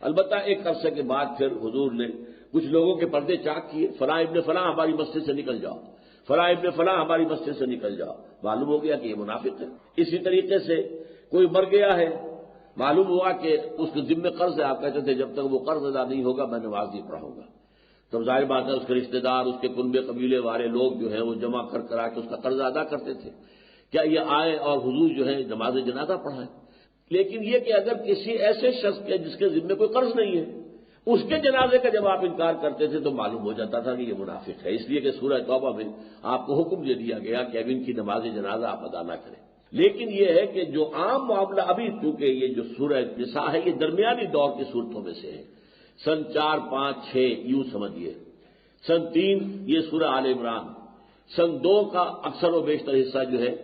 البتہ ایک عرصے کے بعد پھر حضور نے کچھ لوگوں کے پردے چاک کیے، فلاں ابن فلاں ہماری مسجد سے نکل جاؤ، فلاں ابن فلاں ہماری مسجد سے نکل جاؤ، معلوم ہو گیا کہ یہ منافق ہے۔ اسی طریقے سے کوئی مر گیا ہے، معلوم ہوا کہ اس کے ذمہ قرض ہے، آپ کہتے تھے جب تک وہ قرض ادا نہیں ہوگا میں نماز نہیں پڑھوں گا، تو ظاہر بات ہے اس کے رشتہ دار، اس کے کنبے قبیلے والے لوگ جو ہیں وہ جمع کر کے اس کا قرض ادا کرتے تھے، کیا یہ آئے اور حضور جو ہے نماز جنازہ پڑھائیں؟ لیکن یہ کہ اگر کسی ایسے شخص کے جس کے ذمہ کوئی قرض نہیں ہے اس کے جنازے کا جب آپ انکار کرتے تھے تو معلوم ہو جاتا تھا کہ یہ منافق ہے، اس لیے کہ سورہ توبہ میں آپ کو حکم دے دیا گیا کہ اب ان کی نماز جنازہ آپ ادا نہ کریں۔ لیکن یہ ہے کہ جو عام معاملہ ابھی چونکہ یہ جو سورہ نساء ہے یہ درمیانی دور کی صورتوں میں سے ہے، سن 4، 5، 6 یوں سمجھیے، سن 3 یہ سورہ آل عمران، سن 2 کا اکثر و بیشتر حصہ جو ہے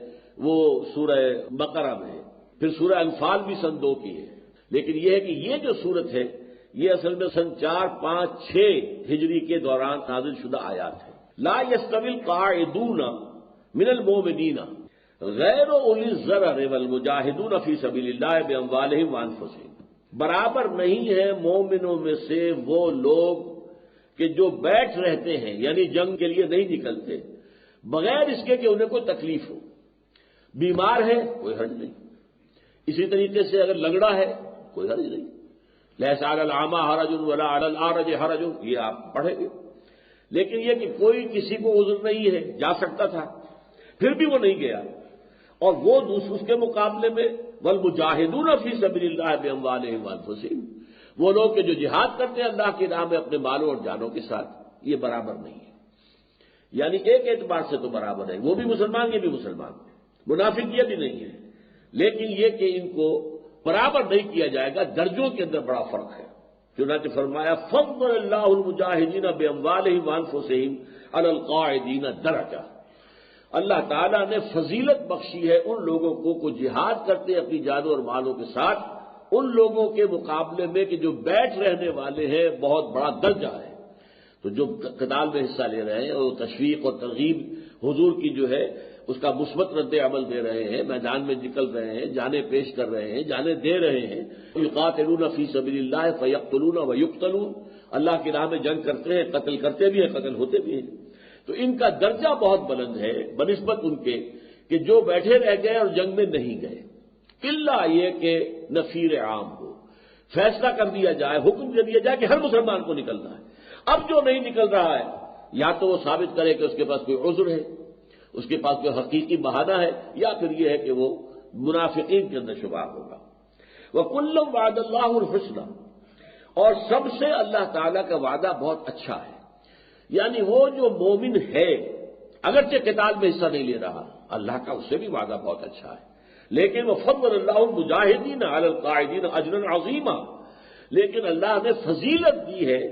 وہ سورہ بقرہ میں ہے، پھر سورہ انفال بھی سن 2 کی ہے۔ لیکن یہ ہے کہ یہ جو صورت ہے یہ اصل میں سن 4، 5، 6 ہجری کے دوران نازل شدہ آیات ہے۔ لا يستوی القاعدون من المؤمنین غیر اولی الضرر والمجاہدون فی سبیل اللہ باموالہم وانفسہم، برابر نہیں ہے مومنوں میں سے وہ لوگ کہ جو بیٹھ رہتے ہیں یعنی جنگ کے لیے نہیں نکلتے بغیر اس کے کہ انہیں کوئی تکلیف ہو، بیمار ہے کوئی حرج نہیں، اسی طریقے سے اگر لنگڑا ہے کوئی حرج نہیں، لیس علی الاعمی حرج ولا علی الاعرج حرج، یہ آپ پڑھیں گے۔ لیکن یہ کہ کوئی کسی کو عذر نہیں ہے، جا سکتا تھا پھر بھی وہ نہیں گیا، اور وہ اس کے مقابلے میں والمجاہدون فی سبیل اللہ باموالہم وانفسہم، وہ لوگ کہ جو جہاد کرتے ہیں اللہ کی راہ میں اپنے مالوں اور جانوں کے ساتھ، یہ برابر نہیں ہے۔ یعنی ایک اعتبار سے تو برابر ہے، وہ بھی مسلمان یہ بھی مسلمان، منافق یہ بھی نہیں ہے، لیکن یہ کہ ان کو برابر نہیں کیا جائے گا، درجوں کے اندر بڑا فرق ہے۔ چنانچہ فرمایا فضل اللہ المجاہدین باموالہم وانفسہم علی القاعدین درجہ، اللہ تعالیٰ نے فضیلت بخشی ہے ان لوگوں کو جہاد کرتے اپنی جانوں اور مالوں کے ساتھ، ان لوگوں کے مقابلے میں کہ جو بیٹھ رہنے والے ہیں بہت بڑا درجہ ہے۔ تو جو قتال میں حصہ لے رہے ہیں اور تشویق اور ترغیب حضور کی جو ہے اس کا مثبت رد عمل دے رہے ہیں، میدان میں نکل رہے ہیں، جانیں پیش کر رہے ہیں، جانیں دے رہے ہیں، یقاتلون فی سبیل اللہ فیقتلون ویقتلون، اللہ کی راہ میں جنگ کرتے ہیں، قتل کرتے بھی ہیں، قتل ہوتے بھی ہیں، تو ان کا درجہ بہت بلند ہے بنسبت ان کے کہ جو بیٹھے رہ گئے اور جنگ میں نہیں گئے، الا یہ کہ نفیر عام ہو، فیصلہ کر دیا جائے، حکم دے دیا جائے کہ ہر مسلمان کو نکلنا ہے۔ اب جو نہیں نکل رہا ہے یا تو وہ ثابت کرے کہ اس کے پاس کوئی عذر ہے، اس کے پاس کوئی حقیقی بہانہ ہے، یا پھر یہ ہے کہ وہ منافقین کے اندر شمار ہوگا۔ وَكُلًّا وَعَدَ اللَّهُ الْحُسْنَى، اور سب سے اللہ تعالیٰ کا وعدہ بہت اچھا ہے، یعنی وہ جو مومن ہے اگرچہ قتال میں حصہ نہیں لے رہا اللہ کا اس سے بھی وعدہ بہت اچھا ہے، لیکن وَفَضَّلَ اللَّهُ الْمُجَاهِدِينَ عَلَى الْقَاعِدِينَ أَجْرًا عَظِيمًا، لیکن اللہ نے فضیلت دی ہے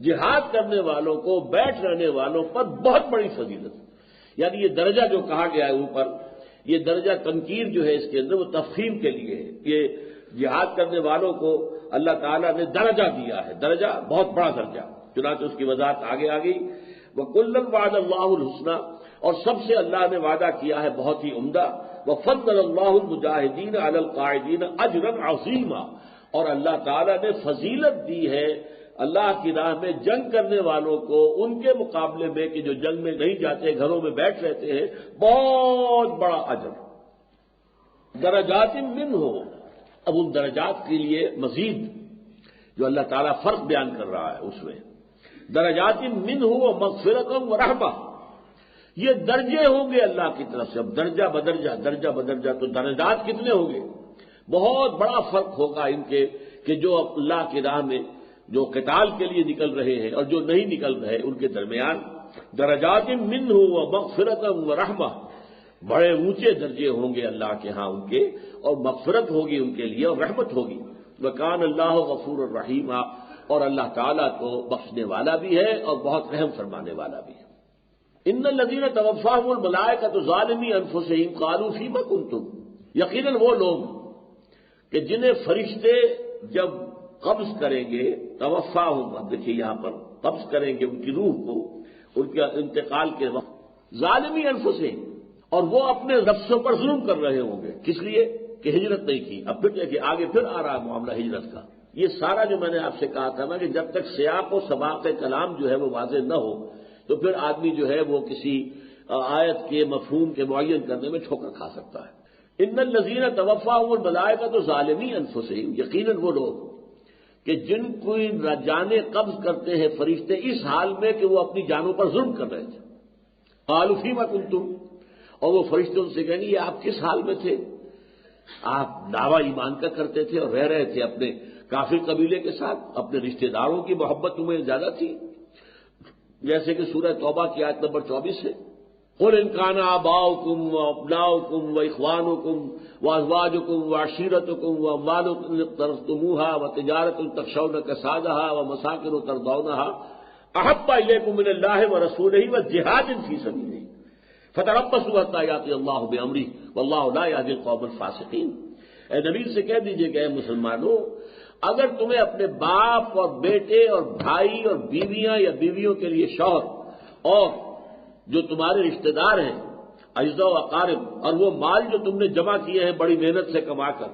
جہاد کرنے والوں کو، بیٹھ رہنے والوں پر بہت بڑی فضیلت، یعنی یہ درجہ جو کہا گیا ہے اوپر، یہ درجہ تنکیر جو ہے اس کے اندر وہ تفخیم کے لیے ہے، یہ جہاد کرنے والوں کو اللہ تعالیٰ نے درجہ دیا ہے، درجہ بہت بڑا درجہ، چنانچہ اس کی وضاحت آگے آ گئی۔ وَكُلًّا وَعَدَ اللَّهُ الْحُسْنَى، اور سب سے اللہ نے وعدہ کیا ہے بہت ہی عمدہ، وَفَضَّلَ اللَّهُ الْمُجَاهِدِينَ عَلَى الْقَاعِدِينَ أَجْرًا عَظِيمًا، اور اللہ تعالیٰ نے فضیلت دی ہے اللہ کی راہ میں جنگ کرنے والوں کو ان کے مقابلے میں کہ جو جنگ میں نہیں جاتے، گھروں میں بیٹھ رہتے ہیں، بہت بڑا اجر۔ درجات منہ، اب ان درجات کے لیے مزید جو اللہ تعالیٰ فرق بیان کر رہا ہے اس میں، درجات منہ ومغفرۃ ورحمہ، یہ درجے ہوں گے اللہ کی طرف سے، اب درجہ بدرجہ درجہ بدرجہ، تو درجات کتنے ہوں گے؟ بہت بڑا فرق ہوگا ان کے کہ جو اللہ کی راہ میں جو قتال کے لیے نکل رہے ہیں اور جو نہیں نکل رہے ان کے درمیان، درجات منہ ومغفرۃ ورحمہ، بڑے اونچے درجے ہوں گے اللہ کے ہاں ان کے، اور مغفرت ہوگی ان کے لیے اور رحمت ہوگی۔ وکان اللہ غفور الرحیم، اور اللہ تعالیٰ تو بخشنے والا بھی ہے اور بہت رحم فرمانے والا بھی ہے۔ ان الذین توفاہم الملائکۃ ظالمی انفسہم قالوا فیم کنتم، یقیناً وہ لوگ کہ جنہیں فرشتے جب قبض کریں گے، توفاہم، اب دیکھیے یہاں پر قبض کریں گے ان کی روح کو ان کے انتقال کے وقت، ظالمی انفسہم، اور وہ اپنے نفسوں پر ظلم کر رہے ہوں گے، کس لیے کہ ہجرت نہیں کی۔ اب پھر دیکھیے آگے پھر آ رہا ہے معاملہ ہجرت کا، یہ سارا جو میں نے آپ سے کہا تھا نا کہ جب تک سیاق و سباق کلام جو ہے وہ واضح نہ ہو تو پھر آدمی جو ہے وہ کسی آیت کے مفہوم کے معین کرنے میں ٹھوکر کھا سکتا ہے۔ ان الذین توفاهم الملائکۃ ظالمی انفسہم، یقیناً وہ لوگ کہ جن کو جانیں قبض کرتے ہیں فرشتے اس حال میں کہ وہ اپنی جانوں پر ظلم کر رہے تھے۔ قالوا فیما کنتم، اور وہ فرشتے ان سے کہیں گے یہ آپ کس حال میں تھے؟ آپ دعویٰ ایمان کا کرتے تھے اور رہ رہے تھے اپنے کافر قبیلے کے ساتھ، اپنے رشتہ داروں کی محبت تمہیں زیادہ تھی، جیسے کہ سورہ توبہ کی آیت نمبر 24 ہے، قل ان کان آباؤکم وابناؤکم واخوانکم وازواجکم وعشیرتکم واموال اقترفتموها وتجارۃ تخشون کسادها ومساکن ترضونها احب الیکم من اللہ ورسولہ وجہاد فی سبیلہ فتربصوا حتی یأتی اللہ بامرہ واللہ لا یہدی القوم الفاسقین۔ اے نبی سے کہہ دیجئے کہ اے مسلمانوں، اگر تمہیں اپنے باپ اور بیٹے اور بھائی اور بیویاں یا بیویوں کے لیے شوہر اور جو تمہارے رشتہ دار ہیں اجزاء و اقارب، اور وہ مال جو تم نے جمع کیے ہیں بڑی محنت سے کما کر،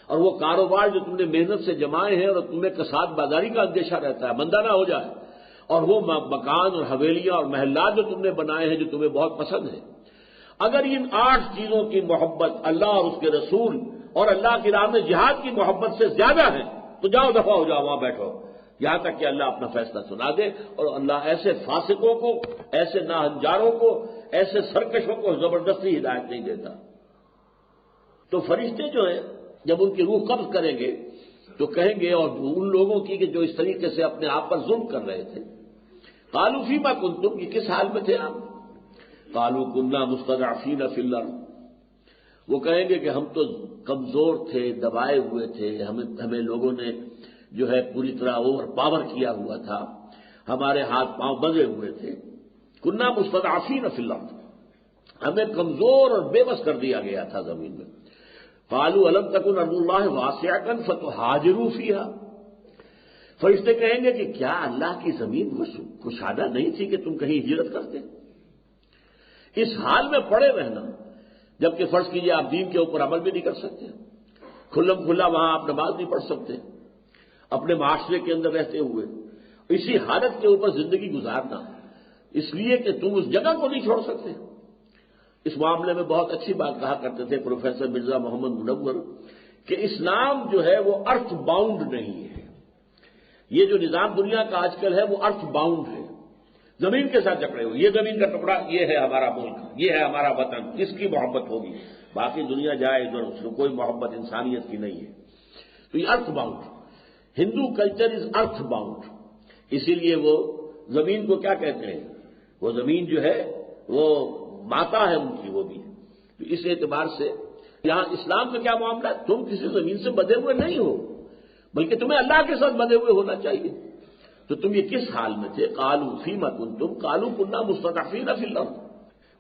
اور وہ کاروبار جو تم نے محنت سے جمائے ہیں اور تمہیں کساد بازاری کا اندیشہ رہتا ہے بندہ نہ ہو جائے، اور وہ مکان اور حویلیاں اور محلات جو تم نے بنائے ہیں جو تمہیں بہت پسند ہیں، اگر ان 8 چیزوں کی محبت اللہ اور اس کے رسول اور اللہ کی راہ میں جہاد کی محبت سے زیادہ ہے تو جاؤ دفع ہو جاؤ، وہاں بیٹھو یہاں تک کہ اللہ اپنا فیصلہ سنا دے۔ اور اللہ ایسے فاسقوں کو، ایسے ناہنجاروں کو، ایسے سرکشوں کو زبردستی ہدایت نہیں دیتا۔ تو فرشتے جو ہیں جب ان کی روح قبض کریں گے تو کہیں گے، اور ان لوگوں کی کہ جو اس طریقے سے اپنے آپ پر ظلم کر رہے تھے، قالوا فیما کنتم، یہ کس حال میں تھے آپ؟ قالوا کنا مستضعفین فی الارض، وہ کہیں گے کہ ہم تو کمزور تھے، دبائے ہوئے تھے، ہمیں لوگوں نے جو ہے پوری طرح اوور پاور کیا ہوا تھا، ہمارے ہاتھ پاؤں بندھے ہوئے تھے، کنا مستضعفین فی الارض، ہمیں کمزور اور بے بس کر دیا گیا تھا زمین میں۔ قالوا الم تکن ارض اللہ واسعۃ فتہاجروا فیہا، فرشتے کہیں گے کہ کیا اللہ کی زمین کشادہ نہیں تھی کہ تم کہیں ہجرت کرتے؟ اس حال میں پڑے رہنا، جبکہ فرض کیجیے آپ دین کے اوپر عمل بھی نہیں کر سکتے، کھلم کھلا وہاں آپ نماز نہیں پڑھ سکتے، اپنے معاشرے کے اندر رہتے ہوئے اسی حالت کے اوپر زندگی گزارنا، اس لیے کہ تم اس جگہ کو نہیں چھوڑ سکتے۔ اس معاملے میں بہت اچھی بات کہا کرتے تھے پروفیسر مرزا محمد منور کہ اسلام جو ہے وہ ارتھ باؤنڈ نہیں ہے، یہ جو نظام دنیا کا آج کل ہے وہ ارتھ باؤنڈ ہے، زمین کے ساتھ جکڑے ہوئے، یہ زمین کا ٹکڑا، یہ ہے ہمارا ملک، یہ ہے ہمارا وطن، اس کی محبت ہوگی، باقی دنیا جائے ادھر، اس کو کوئی محبت انسانیت کی نہیں ہے۔ تو یہ earth bound, Hindu culture is earth bound, اسی لیے وہ زمین کو کیا کہتے ہیں، وہ زمین جو ہے وہ ماتا ہے ان کی، وہ بھی۔ تو اس اعتبار سے یہاں اسلام کا کیا معاملہ ہے، تم کسی زمین سے بندھے ہوئے نہیں ہو، بلکہ تمہیں اللہ کے ساتھ بندھے ہوئے ہونا چاہیے۔ تو تم یہ کس حال میں تھے؟ قالوا فیما کنتم قالوا کنا مستضعفین فی الارض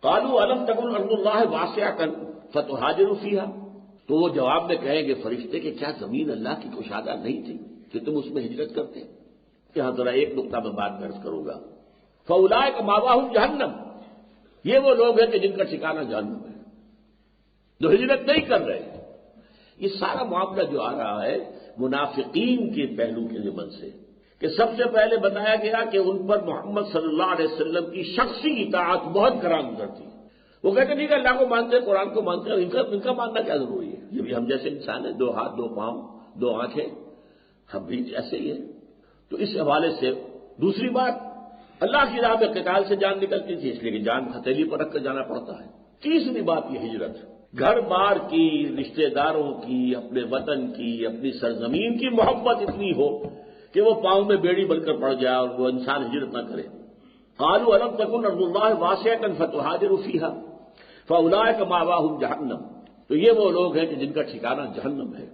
قالوا الم تکن ارض اللہ واسعۃ فتہاجروا فیہا، تو وہ جواب میں کہیں گے فرشتے کہ کیا زمین اللہ کی کشادہ نہیں تھی کہ تم اس میں ہجرت کرتے؟ یہاں ذرا ایک نقطہ میں بات درج کروں گا، فاولئک مأواہم جہنم، یہ وہ لوگ ہیں کہ جن کا ٹھکانہ جہنم ہے، جو ہجرت نہیں کر رہے۔ یہ سارا معاملہ جو آ رہا ہے منافقین کے پہلو کے ضمن سے، کہ سب سے پہلے بتایا گیا کہ ان پر محمد صلی اللہ علیہ وسلم کی شخصی اطاعت بہت گران گزرتی، وہ کہتے نہیں کہ اللہ کو مانتے ہیں، قرآن کو مانتے ہیں، ان کا ماننا کیا ضروری ہے، یہ بھی ہم جیسے انسان ہیں، 2 ہاتھ 2 پاؤں 2 آنکھیں، ہم بھی ایسے ہی ہیں۔ تو اس حوالے سے دوسری بات، اللہ کی راہ میں قتال سے جان نکلتی تھی، اس لیے کہ جان ہتھیلی پر رکھ کر جانا پڑتا ہے۔ تیسری بات یہ ہجرت، گھر بار کی، رشتہ داروں کی، اپنے وطن کی، اپنی سرزمین کی محبت اتنی ہو کہ وہ پاؤں میں بیڑی بن کر پڑ جائے اور وہ انسان ہجرت نہ کرے۔ قالوا الم تکن ارض اللہ واسعۃ فتہاجروا فیہا فاولئک مأواہم جہنم، تو یہ وہ لوگ ہیں کہ جن کا ٹھکانہ جہنم ہے،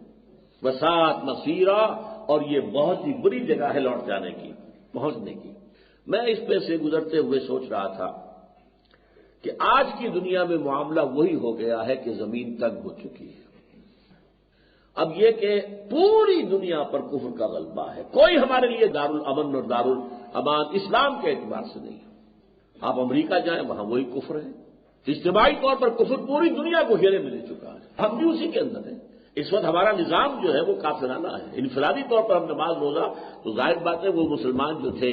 وساءت مصیرا، اور یہ بہت ہی بری جگہ ہے لوٹ جانے کی، پہنچنے کی۔ میں اس پہ سے گزرتے ہوئے سوچ رہا تھا کہ آج کی دنیا میں معاملہ وہی ہو گیا ہے کہ زمین تنگ ہو چکی ہے۔ اب یہ کہ پوری دنیا پر کفر کا غلبہ ہے، کوئی ہمارے لیے دارالامن اور دارالامان اسلام کے اعتبار سے نہیں ہے۔ آپ امریکہ جائیں وہاں وہی کفر ہے، اجتماعی طور پر کفر پوری دنیا کو گھیرے میں لے چکا ہے، ہم بھی اسی کے اندر ہیں۔ اس وقت ہمارا نظام جو ہے وہ کافرانہ ہے. انفرادی طور پر ہم نماز روزہ تو ظاہر بات ہے وہ مسلمان جو تھے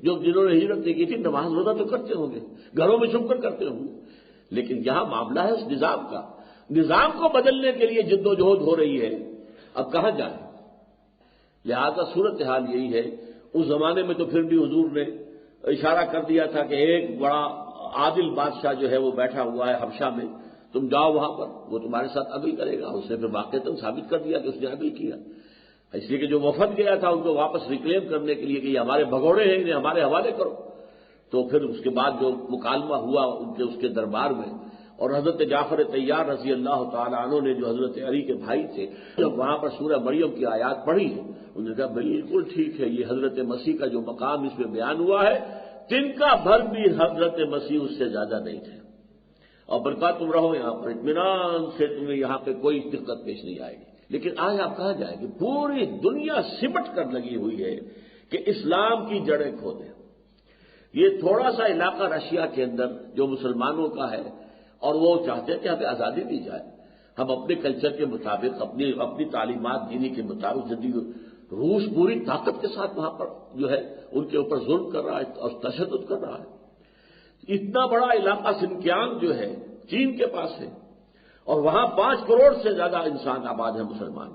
جنہوں نے ہجرت نہیں کی تھی نماز روزہ تو کرتے ہوں گے, گھروں میں چھپ کر کرتے ہوں گے, لیکن یہاں معاملہ ہے اس نظام کا. نظام کو بدلنے کے لیے جد و جہد ہو رہی ہے, اب کہاں جائیں؟ لہذا صورتحال یہی ہے. اس زمانے میں تو پھر بھی حضور نے اشارہ کر دیا تھا کہ ایک بڑا عادل بادشاہ جو ہے وہ بیٹھا ہوا ہے حبشہ میں, تم جاؤ وہاں پر, وہ تمہارے ساتھ عدل کرے گا. اس نے پھر واقعتاً ثابت کر دیا کہ اس نے عدل کیا, اس لیے کہ جو وفد گیا تھا ان کو واپس ریکلیم کرنے کے لیے کہ یہ ہمارے بھگوڑے ہیں انہیں ہمارے حوالے کرو. تو پھر اس کے بعد جو مکالمہ ہوا اس کے دربار میں, اور حضرت جعفر طیار رضی اللہ تعالیٰ عنہ نے جو حضرت علی کے بھائی تھے جب وہاں پر سورہ مریم کی آیات پڑھی ہے انہوں نے کہا بالکل ٹھیک ہے, یہ حضرت مسیح کا جو مقام اس میں بیان ہوا ہے تن کا بھر بھی حضرت مسیح اس سے زیادہ نہیں تھے, اور بلکہ تم رہو یہاں پر اطمینان سے, تمہیں یہاں پہ کوئی دقت پیش نہیں آئے گی. لیکن آج آپ کہاں جائیں گے؟ پوری دنیا سمٹ کر لگی ہوئی ہے کہ اسلام کی جڑیں کھو دیں. یہ تھوڑا سا علاقہ رشیا کے اندر جو مسلمانوں کا ہے اور وہ چاہتے ہیں کہ ہمیں آزادی دی جائے, ہم اپنے کلچر کے مطابق اپنی تعلیمات دینی کے مطابق زندگی. روس پوری طاقت کے ساتھ وہاں پر جو ہے ان کے اوپر ظلم کر رہا ہے اور تشدد کر رہا ہے. اتنا بڑا علاقہ سنکیانگ جو ہے چین کے پاس ہے, اور وہاں 5 کروڑ سے زیادہ انسان آباد ہیں مسلمان,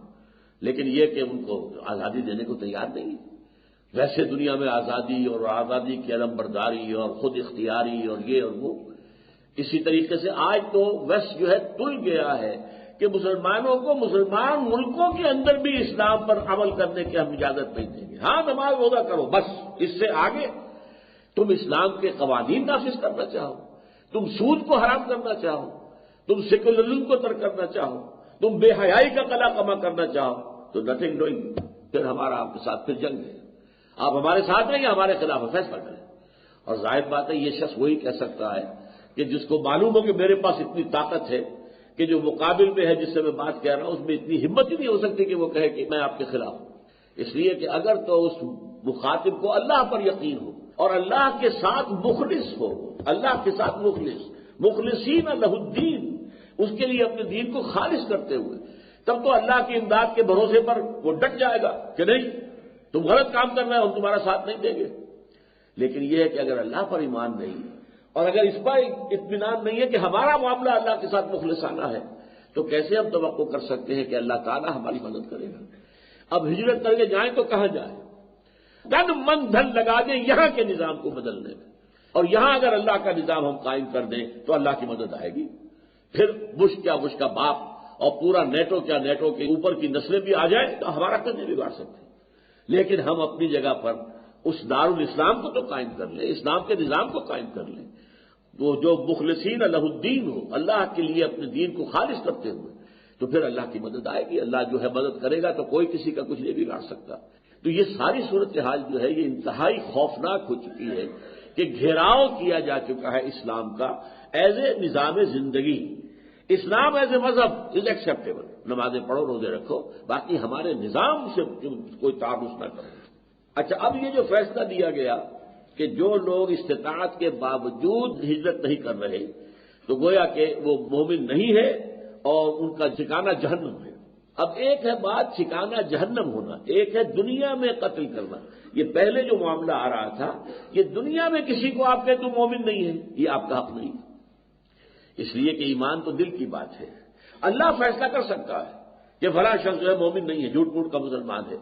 لیکن یہ کہ ان کو آزادی دینے کو تیار نہیں ہے. ویسے دنیا میں آزادی اور آزادی کی علم برداری اور خود اختیاری اور یہ اور وہ. اسی طریقے سے آج تو ویسٹ جو ہے تل گیا ہے کہ مسلمانوں کو مسلمان ملکوں کے اندر بھی اسلام پر عمل کرنے کی ہم اجازت نہیں دیں گے. ہاں نماز روزہ کرو بس, اس سے آگے تم اسلام کے قوانین نافذ کرنا چاہو, تم سود کو حرام کرنا چاہو, تم سیکولرزم کو ترک کرنا چاہو, تم بے حیائی کا قلع کما کرنا چاہو تو نتھنگ ڈوئنگ. پھر ہمارا آپ کے ساتھ پھر جنگ ہے, آپ ہمارے ساتھ ہیں یا ہمارے خلاف فیصلہ کریں. اور ظاہر بات ہے یہ شخص وہی کہہ سکتا ہے کہ جس کو معلوم ہو کہ میرے پاس اتنی طاقت ہے کہ جو مقابل میں ہے جس سے میں بات کہہ رہا ہوں اس میں اتنی ہمت ہی نہیں ہو سکتی کہ وہ کہے کہ میں آپ کے خلاف ہوں. اس لیے کہ اگر تو اس مخاطب کو اللہ پر یقین ہو اور اللہ کے ساتھ مخلص ہو, اللہ کے ساتھ مخلصین لہ الدین, اس کے لیے اپنے دین کو خالص کرتے ہوئے, تب تو اللہ کی امداد کے بھروسے پر وہ ڈٹ جائے گا کہ نہیں تم غلط کام کر رہے ہو, ہم تمہارا ساتھ نہیں دیں گے. لیکن یہ ہے کہ اگر اللہ پر ایمان نہیں اور اگر اس پر اطمینان نہیں ہے کہ ہمارا معاملہ اللہ کے ساتھ مخلصانہ ہے, تو کیسے ہم توقع کر سکتے ہیں کہ اللہ تعالیٰ ہماری مدد کرے گا؟ اب ہجرت کر کے جائیں تو کہاں جائیں؟ تن من دھن لگا دیں یہاں کے نظام کو بدلنے میں, اور یہاں اگر اللہ کا نظام ہم قائم کر دیں تو اللہ کی مدد آئے گی. پھر بش کا باپ اور پورا نیٹو کے اوپر کی نسلیں بھی آ جائیں تو ہمارا کچھ نہیں بگاڑ سکتے. لیکن ہم اپنی جگہ پر اس دارالاسلام کو تو قائم کر لیں, اسلام کے نظام کو قائم کر لیں, وہ جو مخلصین لہ الدین ہو, اللہ کے لیے اپنے دین کو خالص کرتے ہوئے, تو پھر اللہ کی مدد آئے گی. اللہ جو ہے مدد کرے گا تو کوئی کسی کا کچھ نہیں بگاڑ سکتا. تو یہ ساری صورتحال جو ہے یہ انتہائی خوفناک ہو چکی ہے کہ گھیراؤ کیا جا چکا ہے اسلام کا ایز اے نظام زندگی. اسلام ایز اے مذہب از ایکسیپٹیبل, نمازیں پڑھو روزے رکھو, باقی ہمارے نظام سے کوئی تعارف نہ کرو. اچھا, اب یہ جو فیصلہ دیا گیا کہ جو لوگ استطاعت کے باوجود ہجرت نہیں کر رہے تو گویا کہ وہ مومن نہیں ہے اور ان کا ٹھکانہ جہنم ہے. اب ایک ہے بات ٹھکانہ جہنم ہونا, ایک ہے دنیا میں قتل کرنا. یہ پہلے جو معاملہ آ رہا تھا یہ دنیا میں کسی کو آپ کہتے تو مومن نہیں ہے, یہ آپ کا حق نہیں, اس لیے کہ ایمان تو دل کی بات ہے. اللہ فیصلہ کر سکتا ہے کہ فلاں شخص جو ہے مومن نہیں ہے, جھوٹ موٹ کا مسلمان ہے,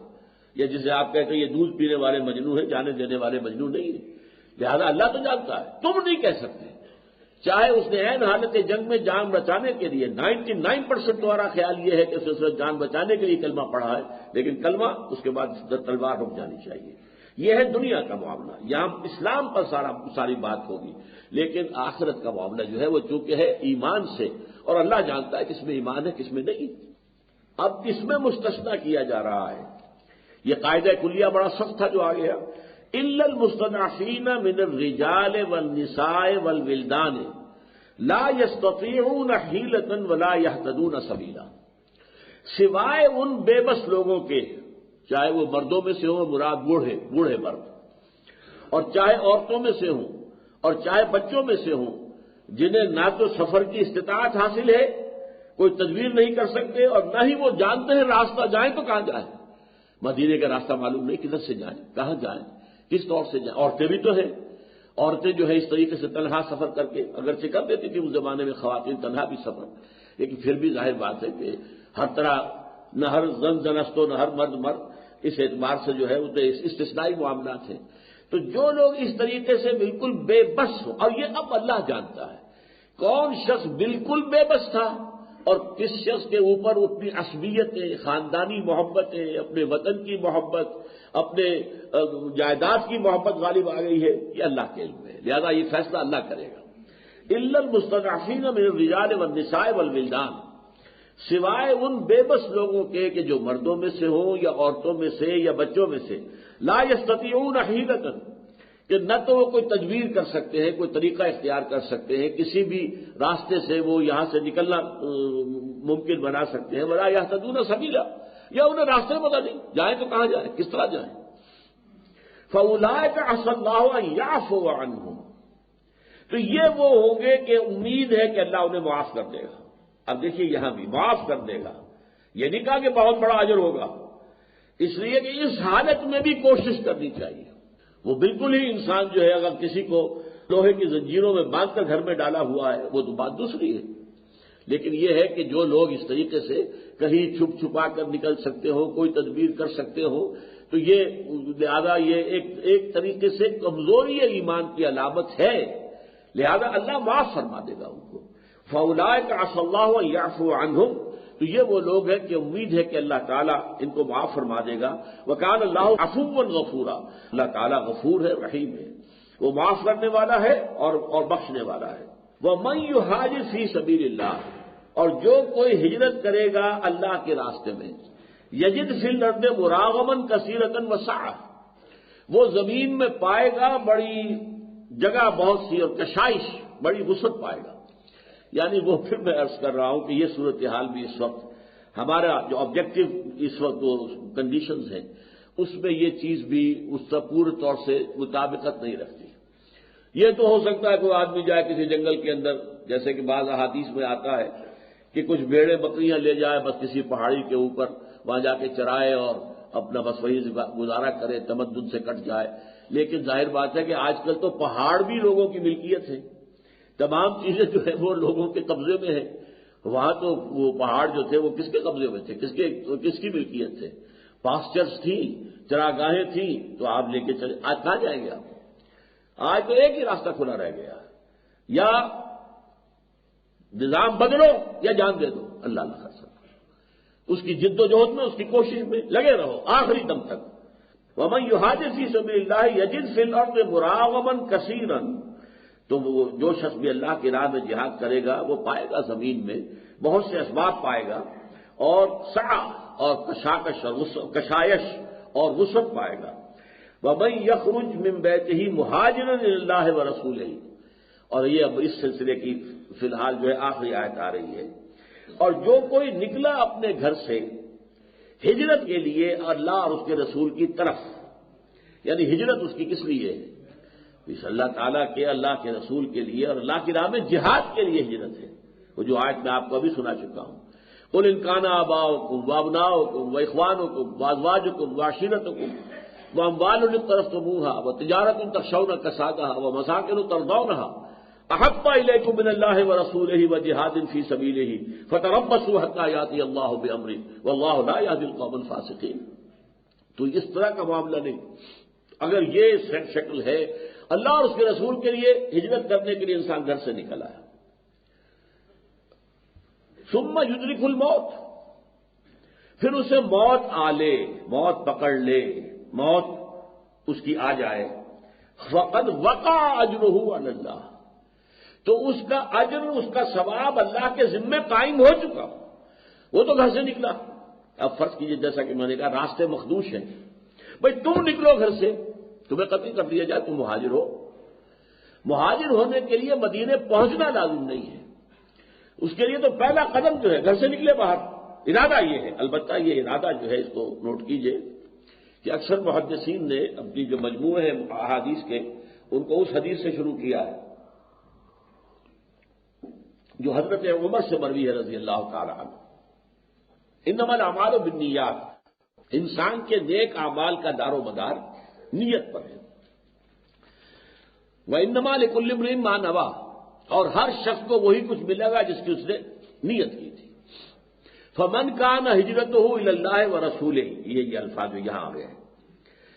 یا جسے آپ کہتے ہیں یہ دودھ پینے والے مجنو ہے, جانے دینے والے مجنو نہیں ہے. لہذا اللہ تو جانتا ہے, تم نہیں کہہ سکتے. چاہے اس نے عین حالت جنگ میں جان بچانے کے لیے 99% تمہارا خیال یہ ہے کہ اس نے جان بچانے کے لیے کلمہ پڑھا ہے, لیکن کلمہ اس کے بعد تلوار رک جانی چاہیے. یہ ہے دنیا کا معاملہ, یہاں اسلام پر ساری بات ہوگی. لیکن آخرت کا معاملہ جو ہے وہ چونکہ ہے ایمان سے, اور اللہ جانتا ہے کس میں ایمان ہے کس میں نہیں. اب اس میں مستثنیٰ کیا جا رہا ہے. یہ قاعدہ کلیہ بڑا سخت تھا جو آ گیا, الا المستضعفین من الرجال والنساء والولدان لا يستطيعون حیلۃ ولا يهتدون سبیلا, سوائے ان بے بس لوگوں کے, چاہے وہ مردوں میں سے ہوں, مراد بوڑھے مرد, اور چاہے عورتوں میں سے ہوں, اور چاہے بچوں میں سے ہوں, جنہیں نہ تو سفر کی استطاعت حاصل ہے کوئی تدبیر نہیں کر سکتے اور نہ ہی وہ جانتے ہیں راستہ جائیں تو کہاں جائیں. مدینے کا راستہ معلوم نہیں کدھر سے جائیں, کہاں جائیں, کس طور سے جائیں. عورتیں بھی تو ہیں, عورتیں جو ہے اس طریقے سے تنہا سفر کر کے اگرچہ کر دیتی تھی اس زمانے میں خواتین تنہا بھی سفر, لیکن پھر بھی ظاہر بات ہے کہ ہر طرح نہ ہر زن است و نہ ہر مرد مرد, اس اعتبار سے جو ہے استثنائی معاملات ہیں. تو جو لوگ اس طریقے سے بالکل بے بس ہوں, اور یہ اب اللہ جانتا ہے کون شخص بالکل بے بس تھا اور کس شخص کے اوپر اپنی عصبیتیں, خاندانی محبتیں, اپنے وطن کی محبت, اپنے جائیداد کی محبت غالب آ گئی ہے, یہ اللہ کے علم ہے. لہذا یہ فیصلہ اللہ کرے گا. الا المستضعفین من الرجال والنساء والولدان, سوائے ان بے بس لوگوں کے کہ جو مردوں میں سے ہوں یا عورتوں میں سے یا بچوں میں سے, لا یستطیعون حیلۃ, کہ نہ تو وہ کوئی تدبیر کر سکتے ہیں, کوئی طریقہ اختیار کر سکتے ہیں, کسی بھی راستے سے وہ یہاں سے نکلنا ممکن بنا سکتے ہیں, ولا یہتدون سبیلا, یا انہیں راستے پتہ نہیں جائیں تو کہاں جائیں, کس طرح جائیں. فاولئک عسى اللہ ان یعفو عنہم, تو یہ وہ ہوں گے کہ امید ہے کہ اللہ انہیں معاف کر دے گا. اب دیکھیے یہاں بھی معاف کر دے گا, یہ نہیں کہا کہ بہت بڑا اجر ہوگا, اس لیے کہ اس حالت میں بھی کوشش کرنی چاہیے. وہ بالکل ہی انسان جو ہے اگر کسی کو لوہے کی زنجیروں میں باندھ کر گھر میں ڈالا ہوا ہے وہ تو بات دوسری ہے, لیکن یہ ہے کہ جو لوگ اس طریقے سے کہیں چھپ چھپا کر نکل سکتے ہو, کوئی تدبیر کر سکتے ہو, تو یہ لہذا یہ ایک طریقے سے کمزوری ایمان کی علامت ہے. لہذا اللہ معاف فرما دے گا ان کو. فاولئک عسى اللہ ان یعفو عنہم, تو یہ وہ لوگ ہیں کہ امید ہے کہ اللہ تعالیٰ ان کو معاف فرما دے گا. وکان اللہ عفوا غفورا, اللہ تعالیٰ غفور ہے, رحیم ہے, وہ معاف کرنے والا ہے اور بخشنے والا ہے. ومن یہاجر فی سبیل اللہ, اور جو کوئی ہجرت کرے گا اللہ کے راستے میں, یجد فی الارض مراغما کثیرۃ وسعۃ, وہ زمین میں پائے گا بڑی جگہ بہت سی اور کشائش, بڑی وسعت پائے گا. یعنی وہ پھر میں عرض کر رہا ہوں کہ یہ صورتحال بھی اس وقت ہمارا جو آبجیکٹو اس وقت وہ کنڈیشنز ہیں اس میں یہ چیز بھی اس سے پورے طور سے مطابقت نہیں رکھتی. یہ تو ہو سکتا ہے کوئی آدمی جائے کسی جنگل کے اندر, جیسے کہ بعض احادیث میں آتا ہے کہ کچھ بھیڑیں بکریاں لے جائے بس کسی پہاڑی کے اوپر, وہاں جا کے چرائے اور اپنا بس وہی گزارا کرے, تمدن سے کٹ جائے. لیکن ظاہر بات ہے کہ آج کل تو پہاڑ بھی لوگوں کی ملکیت ہے, تمام چیزیں جو ہیں وہ لوگوں کے قبضے میں ہیں. وہاں تو وہ پہاڑ جو تھے وہ کس کے قبضے میں تھے, کس کی ملکیت تھے؟ پاسچرز تھیں, چراگاہیں تھیں, تو آپ لے کے چلے. آج کہاں جائیں گے آپ؟ آج تو ایک ہی راستہ کھلا رہ گیا, یا نظام بدلو یا جان دے دو. اللہ نہ کر سکتا, اس کی جد و جہد میں, اس کی کوشش میں لگے رہو آخری دم تک. ومن یہاجر فی سبیل اللہ یجد فی الارض مراغما کثیرا, تو وہ جو شخص بھی اللہ کی راہ میں جہاد کرے گا وہ پائے گا زمین میں بہت سے اسباب پائے گا, اور سعہ اور کشائش اور وسعت پائے گا. ومن یخرج من بیتہ مہاجرا الی اللہ ورسولہ, اور یہ اب اس سلسلے کی فی الحال جو ہے آخری آیت آ رہی ہے. اور جو کوئی نکلا اپنے گھر سے ہجرت کے لیے اللہ اور اس کے رسول کی طرف, یعنی ہجرت اس کی کس لیے ہے؟ اس اللہ تعالیٰ کے, اللہ کے رسول کے لیے اور اللہ کی راہ میں جہاد کے لیے ہجرت ہے. وہ جو آیت میں آپ کو ابھی سنا چکا ہوں, قل ان کان آباؤکم وابناؤکم واخوانکم وازواجکم وعشیرتکم واموال اقترفتموها وتجارۃ تخشون کسادها ومساکن ترضونها احب الیکم من اللہ ورسولہ وجہاد فی سبیلہ فتربصوا حتی یاتی اللہ بامرہ واللہ لا یہدی القوم الفاسقین. تو اس طرح کا معاملہ نہیں. اگر یہ شکل ہے اللہ اور اس کے رسول کے لیے ہجرت کرنے کے لیے انسان گھر سے نکل آیا, ثم یدرک الموت, پھر اسے موت آ لے, موت پکڑ لے, موت اس کی آ جائے, فقد وقع اجرہ علی اللہ, تو اس کا اجر, اس کا ثواب اللہ کے ذمے قائم ہو چکا. وہ تو گھر سے نکلا. اب فرض کیجئے جیسا کہ میں نے کہا راستے مخدوش ہیں, بھائی تم نکلو گھر سے, تمہیں قتل کر دیا جائے, تم مہاجر ہو. مہاجر ہونے کے لیے مدینے پہنچنا لازم نہیں ہے, اس کے لیے تو پہلا قدم جو ہے گھر سے نکلے باہر. ارادہ یہ ہے, البتہ یہ ارادہ جو ہے اس کو نوٹ کیجئے کہ اکثر محدثین نے اپنی جو مجموعے ہیں احادیث کے ان کو اس حدیث سے شروع کیا ہے جو حضرت عمر سے مروی ہے رضی اللہ تعالی عنہ، انما الاعمال بالنیات، انسان کے نیک اعمال کا دار و مدار نیت پر ہے۔ وانما لکل امرئ ما نوی، اور ہر شخص کو وہی کچھ ملے گا جس کی اس نے نیت کی تھی۔ فمن کان ہجرتہ الی اللہ ورسولہ، یہ الفاظ یہاں آ گئے ہیں،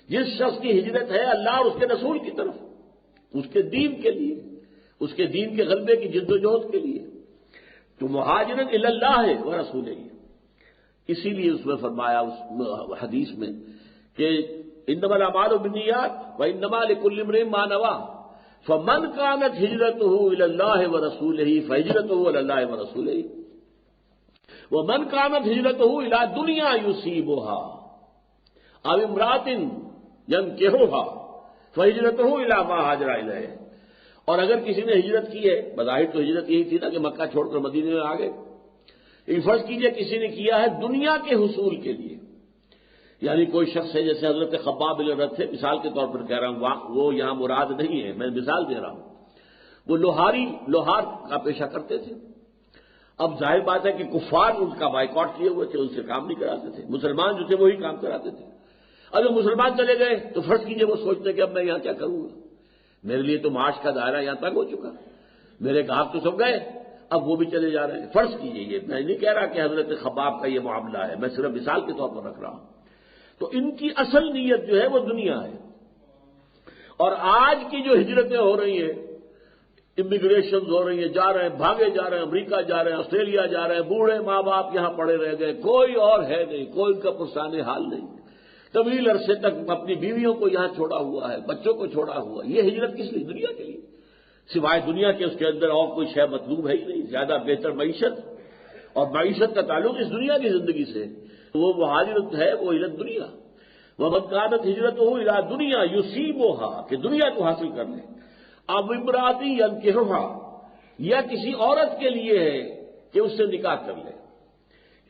جس شخص کی ہجرت ہے اللہ اور اس کے رسول کی طرف، اس کے دین کے لیے، اس کے دین کے غلبے کی جد و جہد کے لیے، تو مہاجرن الی اللہ ورسولہ۔ اسی لیے اس میں فرمایا اس حدیث میں کہ انما الاعمال بالنیات وانما لکل امرئ ما نوی فمن كانت هجرته الى الله ورسوله فهجرته الى الله ورسوله ومن كانت هجرته الى دنيا يصيبها او امرأة ينكحها فهجرته الى ما هاجر اليه۔ اور اگر کسی نے ہجرت کی ہے، بظاہر تو ہجرت یہی تھی نا کہ مکہ چھوڑ کر مدینے میں آ گئے، فرض کیجئے کسی نے کیا ہے دنیا کے حصول کے لیے، یعنی کوئی شخص ہے جیسے حضرت خباب بن الارت تھے، مثال کے طور پر کہہ رہا ہوں، وہ یہاں مراد نہیں ہے، میں مثال دے رہا ہوں، وہ لوہار کا پیشہ کرتے تھے۔ اب ظاہر بات ہے کہ کفار ان کا بائیکاٹ کیے ہوئے تھے، ان سے کام نہیں کراتے تھے، مسلمان جو تھے وہی کام کراتے تھے۔ اگر مسلمان چلے گئے تو فرض کیجئے وہ سوچتے کہ اب میں یہاں کیا کروں گا، میرے لیے تو معاش کا دائرہ یہاں تک ہو چکا، میرے گاہک تو سب گئے، اب وہ بھی چلے جا رہے ہیں۔ فرض کیجئے، یہ میں نہیں کہہ رہا کہ حضرت خباب کا یہ معاملہ ہے، میں صرف مثال کے طور پر رکھ رہا ہوں۔ تو ان کی اصل نیت جو ہے وہ دنیا ہے۔ اور آج کی جو ہجرتیں ہو رہی ہیں، امیگریشنز ہو رہی ہیں، جا رہے ہیں، بھاگے جا رہے ہیں، امریکہ جا رہے ہیں، آسٹریلیا جا رہے ہیں، بوڑھے ماں باپ یہاں پڑے رہ گئے، کوئی اور ہے نہیں، کوئی ان کا پرسان حال نہیں، طویل عرصے تک اپنی بیویوں کو یہاں چھوڑا ہوا ہے، بچوں کو چھوڑا ہوا ہے۔ یہ ہجرت کس لیے؟ دنیا کے لیے، سوائے دنیا کے اس کے اندر اور کوئی شے مطلوب ہے ہی نہیں، زیادہ بہتر معیشت، اور معیشت کا تعلق اس دنیا کی زندگی سے، وہ مہاجرت ہے وہ الی الدنیا۔ ومن كانت ہجرتہ الی دنیا یصیبھا، کہ دنیا کو حاصل کر لے، اب امرأۃ ینکحھا، یا کسی عورت کے لیے ہے کہ اس سے نکاح کر لے۔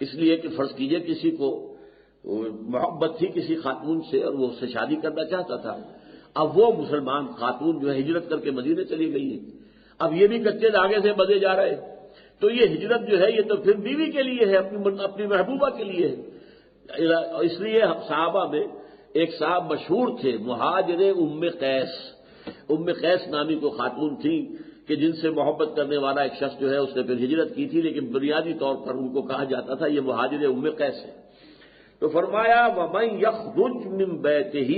اس لیے کہ فرض کیجئے کسی کو محبت تھی کسی خاتون سے اور وہ اس سے شادی کرنا چاہتا تھا، اب وہ مسلمان خاتون جو ہے ہجرت کر کے مدینے چلی گئی ہے، اب یہ بھی کچے دھاگے سے بدے جا رہے، تو یہ ہجرت جو ہے یہ تو پھر بیوی کے لیے ہے، اپنی محبوبہ کے لیے ہے۔ اس لیے صحابہ میں ایک صاحب مشہور تھے، مہاجر ام قیس نامی کو خاتون تھی کہ جن سے محبت کرنے والا ایک شخص جو ہے اس نے پھر ہجرت کی تھی، لیکن بنیادی طور پر ان کو کہا جاتا تھا یہ مہاجر ام قیس ہے۔ تو فرمایا وَمَن يَخْرُجْ مِن بَيْتِهِ،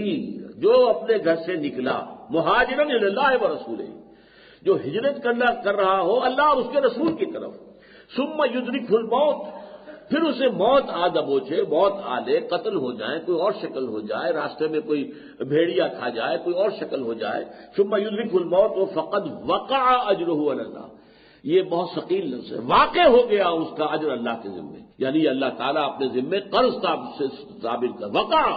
جو اپنے گھر سے نکلا، مہاجرًا الی اللہ ورسولہ، جو ہجرت کر رہا ہو اللہ اور اس کے رسول کی طرف، ثم يدركه الموت، پھر اسے موت آ دبوچے، موت آ لے، قتل ہو جائے، کوئی اور شکل ہو جائے، راستے میں کوئی بھیڑیا کھا جائے، کوئی اور شکل ہو جائے، ثم يدركه الموت فقد وقع اجره على اللہ، یہ بہت ثقیل لفظ ہے، واقع ہو گیا اس کا اجر اللہ کے ذمے، یعنی اللہ تعالیٰ اپنے ذمے قرض سے ثابت کر، وقع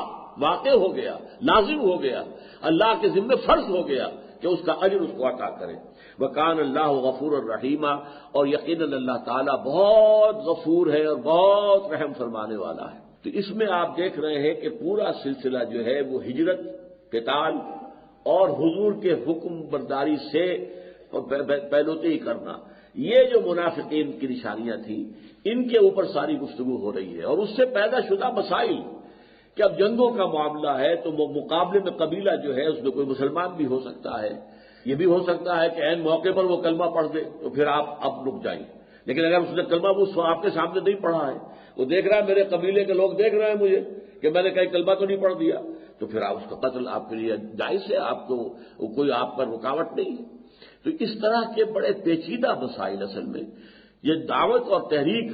واقع ہو گیا، لازم ہو گیا، اللہ کے ذمے فرض ہو گیا کہ اس کا اجر اس کو عطا کرے۔ وَكَانَ اللَّهُ غَفُورًا رَحِيمًا، اور یقیناً اللہ تعالیٰ بہت غفور ہے اور بہت رحم فرمانے والا ہے۔ تو اس میں آپ دیکھ رہے ہیں کہ پورا سلسلہ جو ہے وہ ہجرت، قتال اور حضور کے حکم برداری سے پہلوتی کرنا، یہ جو منافقین کی نشانیاں تھیں ان کے اوپر ساری گفتگو ہو رہی ہے، اور اس سے پیدا شدہ مسائل کہ اب جنگوں کا معاملہ ہے تو مقابلے میں قبیلہ جو ہے اس میں کوئی مسلمان بھی ہو سکتا ہے، یہ بھی ہو سکتا ہے کہ عین موقع پر وہ کلمہ پڑھ دے تو پھر آپ اب رک جائیں، لیکن اگر اس نے کلمہ آپ کے سامنے نہیں پڑھا ہے، وہ دیکھ رہا ہے میرے قبیلے کے لوگ دیکھ رہے ہیں مجھے کہ میں نے کہیں کلمہ تو نہیں پڑھ دیا، تو پھر آپ اس کا قتل آپ کے لیے جائز ہے، آپ کو کوئی آپ پر رکاوٹ نہیں ہے۔ تو اس طرح کے بڑے پیچیدہ مسائل، اصل میں یہ دعوت اور تحریک،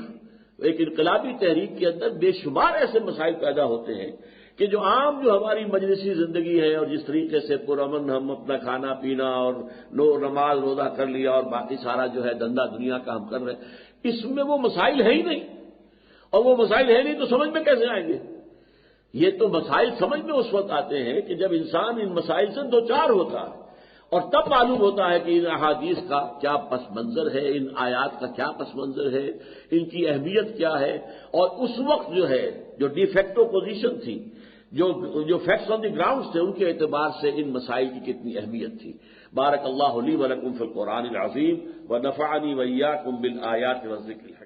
ایک انقلابی تحریک کے اندر بے شمار ایسے مسائل پیدا ہوتے ہیں کہ جو عام جو ہماری مجلسی زندگی ہے اور جس طریقے سے پرامن ہم اپنا کھانا پینا اور نماز روزہ کر لیا اور باقی سارا جو ہے دندا دنیا کا ہم کر رہے ہیں، اس میں وہ مسائل ہے ہی نہیں، اور وہ مسائل ہے نہیں تو سمجھ میں کیسے آئیں گے؟ یہ تو مسائل سمجھ میں اس وقت آتے ہیں کہ جب انسان ان مسائل سے دوچار ہوتا ہے، اور تب معلوم ہوتا ہے کہ ان احادیث کا کیا پس منظر ہے، ان آیات کا کیا پس منظر ہے، ان کی اہمیت کیا ہے، اور اس وقت جو ہے جو ڈی فیکٹو پوزیشن تھی جو فیکٹس آن دی گراؤنڈ تھے ان کے اعتبار سے ان مسائل کی کتنی اہمیت تھی۔ بارک اللہ لی و لکم فی القرآن العظیم و نفعنی و ایاکم بالآیات والذکر الحکیم۔